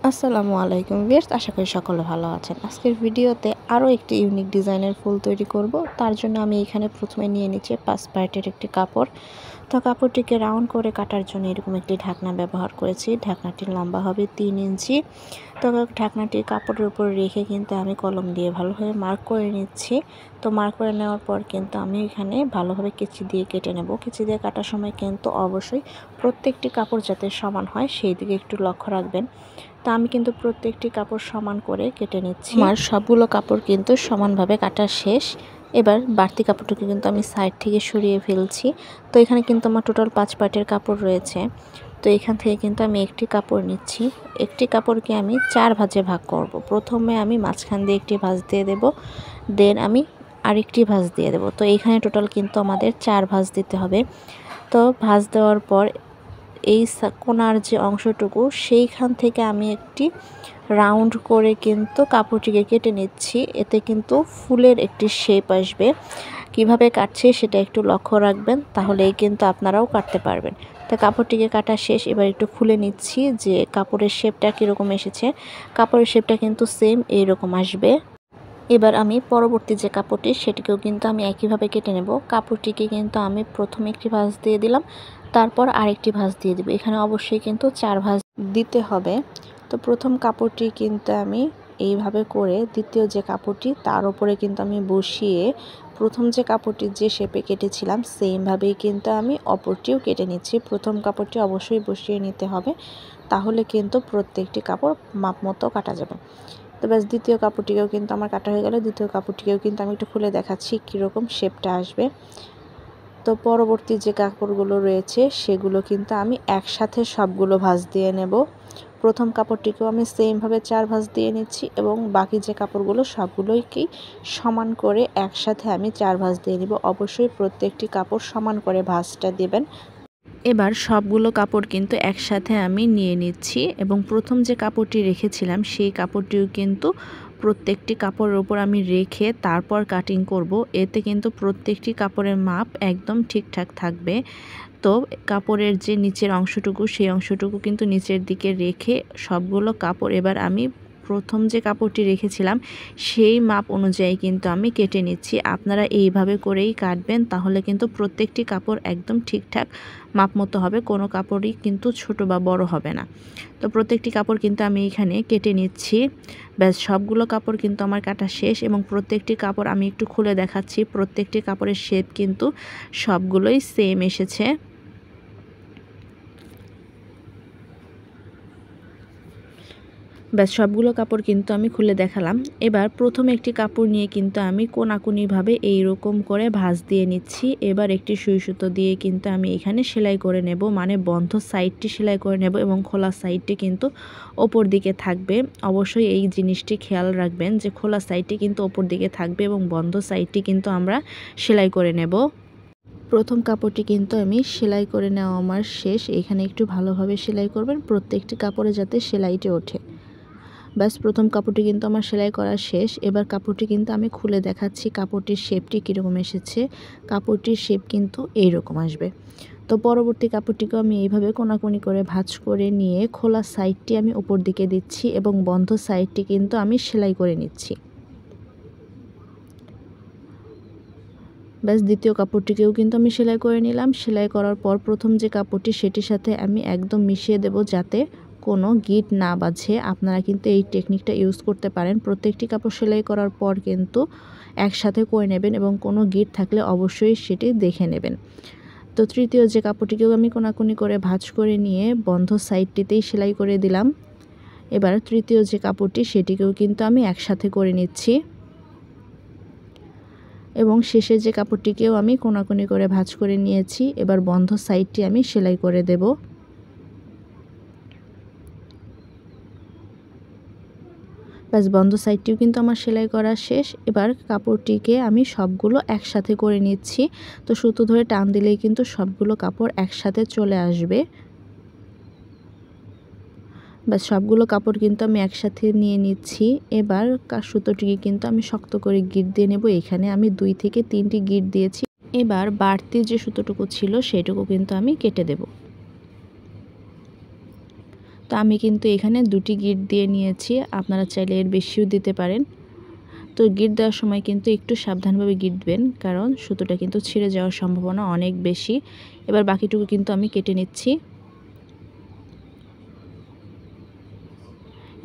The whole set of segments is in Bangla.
আসসালামু আলাইকুম ভিউয়ার্স, আশা করি সকলে ভালো আছেন। আজকের ভিডিওতে আরও একটি ইউনিক ডিজাইনের ফুল তৈরি করব। তার জন্য আমি এখানে প্রথমে নিয়ে নিচ্ছি 5 পার্টের একটি কাপড়। তো কাপড়টিকে রাউন্ড করে কাটার জন্য এরকম একটি ঢাকনা ব্যবহার করেছি। ঢাকনাটির লম্বা হবে 3 ইঞ্চি। তো ঢাকনাটি কাপড়ের উপর রেখে কিন্তু আমি কলম দিয়ে ভালোভাবে মার্ক করে নিচ্ছি। তো মার্ক করে নেওয়ার পর কিন্তু আমি এখানে ভালোভাবে কেচি দিয়ে কেটে নেব। কেচি দিয়ে কাটার সময় কিন্তু অবশ্যই প্রত্যেকটি কাপড় যাতে সমান হয় সেই দিকে একটু লক্ষ্য রাখবেন। তো আমি কিন্তু প্রত্যেকটি কাপড় সমান করে কেটে নিচ্ছি। আমার সবগুলো কাপড় কিন্তু সমানভাবে কাটা শেষ। এবার বাড়তি কাপড়টাকে কিন্তু আমি সাইড থেকে সরিয়ে ফেলছি। তো এখানে কিন্তু আমার টোটাল 5 পার্টের কাপড় রয়েছে। তো এখান থেকে কিন্তু আমি একটি কাপড় নিচ্ছি। একটি কাপড়কে আমি 4 ভাঁজে ভাগ করব। প্রথমে আমি মাঝখান দিয়ে একটি ভাঁজ দিয়ে দেব, দেন আমি আরেকটি ভাঁজ দিয়ে দেব। তো এইখানে টোটাল কিন্তু আমাদের 4 ভাঁজ দিতে হবে। তো ভাঁজ দেওয়ার পর এই কোণার যে অংশটুকু সেইখান থেকে আমি একটি রাউন্ড করে কিন্তু কাপড়টিকে কেটে নিচ্ছি। এতে কিন্তু ফুলের একটি শেপ আসবে। কিভাবে কাটছি সেটা একটু লক্ষ্য রাখবেন, তাহলেই কিন্তু আপনারাও কাটতে পারবেন। তো কাপড়টিকে কাটা শেষ। এবার একটু খুলে নিচ্ছি যে কাপড়ের শেপটা কীরকম এসেছে। কাপড়ের শেপটা কিন্তু সেম এইরকম আসবে। এবার আমি পরবর্তী যে কাপড়টি সেটিকেও কিন্তু আমি একইভাবে কেটে নেব। কাপড়টিকে কিন্তু আমি প্রথমে একটি ভাঁজ দিয়ে দিলাম, তারপর আরেকটি ভাঁজ দিয়ে দেব। এখানে অবশ্যই কিন্তু 4 ভাঁজ দিতে হবে। তো প্রথম কাপড়টি কিন্তু আমি এইভাবে করে দ্বিতীয় যে কাপড়টি তার উপরে কিন্তু আমি বসিয়ে প্রথম যে কাপড়টি যে শেপে কেটেছিলাম সেমভাবেই কিন্তু আমি অপরটিও কেটে নিচ্ছি। প্রথম কাপড়টি অবশ্যই বসিয়ে নিতে হবে, তাহলে কিন্তু প্রত্যেকটি কাপড় মাপ মতো কাটা যাবে। তো ব্যাস দ্বিতীয় কাপড়টিকেও কিন্তু আমার কাটা হয়ে গেল। দ্বিতীয় কাপড়টিকেও কিন্তু আমি একটু খুলে দেখাচ্ছি কীরকম শেপটা আসবে। তো পরবর্তী যে কাপড়গুলো রয়েছে সেগুলো কিন্তু আমি একসাথে সবগুলো ভাঁজ দিয়ে নেব। প্রথম কাপড়টিকেও আমি সেমভাবে 4 ভাঁজ দিয়ে নিচ্ছি এবং বাকি যে কাপড়গুলো সবগুলোকেই সমান করে একসাথে আমি 4 ভাঁজ দিয়ে নিব। অবশ্যই প্রত্যেকটি কাপড় সমান করে ভাঁজটা দেবেন। এবার সবগুলো কাপড় কিন্তু একসাথে আমি নিয়ে নিচ্ছি এবং প্রথম যে কাপড়টি রেখেছিলাম সেই কাপড়টিও কিন্তু প্রত্যেকটি কাপড়ের উপর আমি রেখে তারপর কাটিং করব। এতে কিন্তু প্রত্যেকটি কাপড়ের মাপ একদম ঠিকঠাক থাকবে। তো কাপড়ের যে নিচের অংশটুকু সেই অংশটুকু কিন্তু নিচের দিকে রেখে সবগুলো কাপড় এবার আমি প্রথম যে কাপড়টি রেখেছিলাম সেই মাপ অনুযায়ী কিন্তু আমি কেটে নিচ্ছি। আপনারা এইভাবে করেই কাটবেন, তাহলে কিন্তু প্রত্যেকটি কাপড় একদম ঠিকঠাক মাপ মতো হবে, কোনো কাপড়ই কিন্তু ছোট বা বড় হবে না। তো প্রত্যেকটি কাপড় কিন্তু আমি এখানে কেটে নিচ্ছি। ব্যাস সবগুলো কাপড় কিন্তু আমার কাটা শেষ এবং প্রত্যেকটি কাপড় আমি একটু খুলে দেখাচ্ছি। প্রত্যেকটি কাপড়ের শেপ কিন্তু সবগুলোই সেম এসেছে। ব্যাস সবগুলো কাপড় কিন্তু আমি খুলে দেখালাম। এবার প্রথমে একটি কাপড় নিয়ে কিন্তু আমি কোনাকুনিভাবে এইরকম করে ভাঁজ দিয়ে নিচ্ছি। এবার একটি সুই সুতো দিয়ে কিন্তু আমি এখানে সেলাই করে নেব, মানে বন্ধ সাইডটি সেলাই করে নেব এবং খোলা সাইডটি কিন্তু ওপর দিকে থাকবে। অবশ্যই এই জিনিসটি খেয়াল রাখবেন যে খোলা সাইডটি কিন্তু ওপর দিকে থাকবে এবং বন্ধ সাইডটি কিন্তু আমরা সেলাই করে নেব। প্রথম কাপড়টি কিন্তু আমি সেলাই করে নেওয়া আমার শেষ। এখানে একটু ভালোভাবে সেলাই করবেন, প্রত্যেকটি কাপড়ে যাতে সেলাইটি ওঠে। ব্যাস প্রথম কাপড়টি কিন্তু আমার সেলাই করা শেষ। এবার কাপড়টি কিন্তু আমি খুলে দেখাচ্ছি কাপড়টির শেপটি কীরকম এসেছে। কাপড়টির শেপ কিন্তু এইরকম আসবে। তো পরবর্তী কাপড়টিকেও আমি এইভাবে কোনাকুনি করে ভাঁজ করে নিয়ে খোলা সাইডটি আমি উপর দিকে দিচ্ছি এবং বন্ধ সাইডটি কিন্তু আমি সেলাই করে নিচ্ছি। ব্যাস দ্বিতীয় কাপড়টিকেও কিন্তু আমি সেলাই করে নিলাম। সেলাই করার পর প্রথম যে কাপড়টি সেটির সাথে আমি একদম মিশিয়ে দেব যাতে কোনো গিঁট না বাঁধে। আপনারা কিন্তু এই টেকনিকটা ইউজ করতে পারেন। প্রত্যেকটি কাপড় সেলাই করার পর কিন্তু একসাথে করে নেবেন এবং কোনো গিঁট থাকলে অবশ্যই সেটি দেখে নেবেন। তো তৃতীয় যে কাপড়টিকেও আমি কোনাকুনি করে ভাঁজ করে নিয়ে বন্ধ সাইডটিতেই সেলাই করে দিলাম। এবার তৃতীয় যে কাপড়টি সেটিকেও কিন্তু আমি একসাথে করে নিচ্ছি এবং শেষের যে কাপড়টিকেও আমি কোনাকুনি করে ভাঁজ করে নিয়েছি। এবার বন্ধ সাইডটি আমি সেলাই করে দেব। ব্যাস বন্ধ সাইডটিও কিন্তু আমার সেলাই করা শেষ। এবার কাপড়টিকে আমি সবগুলো একসাথে করে নিচ্ছি। তো সুতো ধরে টান দিলেই কিন্তু সবগুলো কাপড় একসাথে চলে আসবে। ব্যাস সবগুলো কাপড় কিন্তু আমি একসাথে নিয়ে নিচ্ছি। এবার সুতোটিকে কিন্তু আমি শক্ত করে গিঁট দিয়ে নেব। এখানে আমি 2 থেকে 3টি গিঁট দিয়েছি। এবার বাড়তি যে সুতোটুকু ছিল সেটুকু কিন্তু আমি কেটে দেব। তো আমি কিন্তু এখানে 2টি গিট দিয়ে নিয়েছি, আপনারা চাইলে এর বেশিও দিতে পারেন। তো গিট দেওয়ার সময় কিন্তু একটু সাবধানভাবে গিটবেন, কারণ সুতোটা কিন্তু ছিঁড়ে যাওয়ার সম্ভাবনা অনেক বেশি। এবার বাকিটুকু কিন্তু আমি কেটে নিচ্ছি।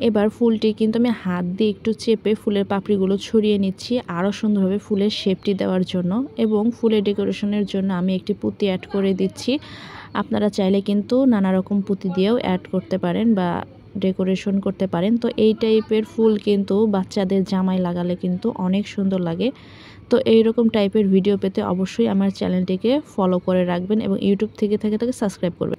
এবার ফুলটি কিন্তু আমি হাত দিয়ে একটু চেপে ফুলের পাপড়িগুলো ছড়িয়ে নিচ্ছি আরও সুন্দরভাবে ফুলের শেপটি দেওয়ার জন্য, এবং ফুলের ডেকোরেশনের জন্য আমি একটি পুঁতি অ্যাড করে দিচ্ছি। আপনারা চাইলে কিন্তু নানা রকম পুঁতি দিয়েও অ্যাড করতে পারেন বা ডেকোরেশন করতে পারেন। তো এই টাইপের ফুল কিন্তু বাচ্চাদের জামায় লাগালে কিন্তু অনেক সুন্দর লাগে। তো এইরকম টাইপের ভিডিও পেতে অবশ্যই আমার চ্যানেলটিকে ফলো করে রাখবেন এবং ইউটিউব থেকে সাবস্ক্রাইব করবেন।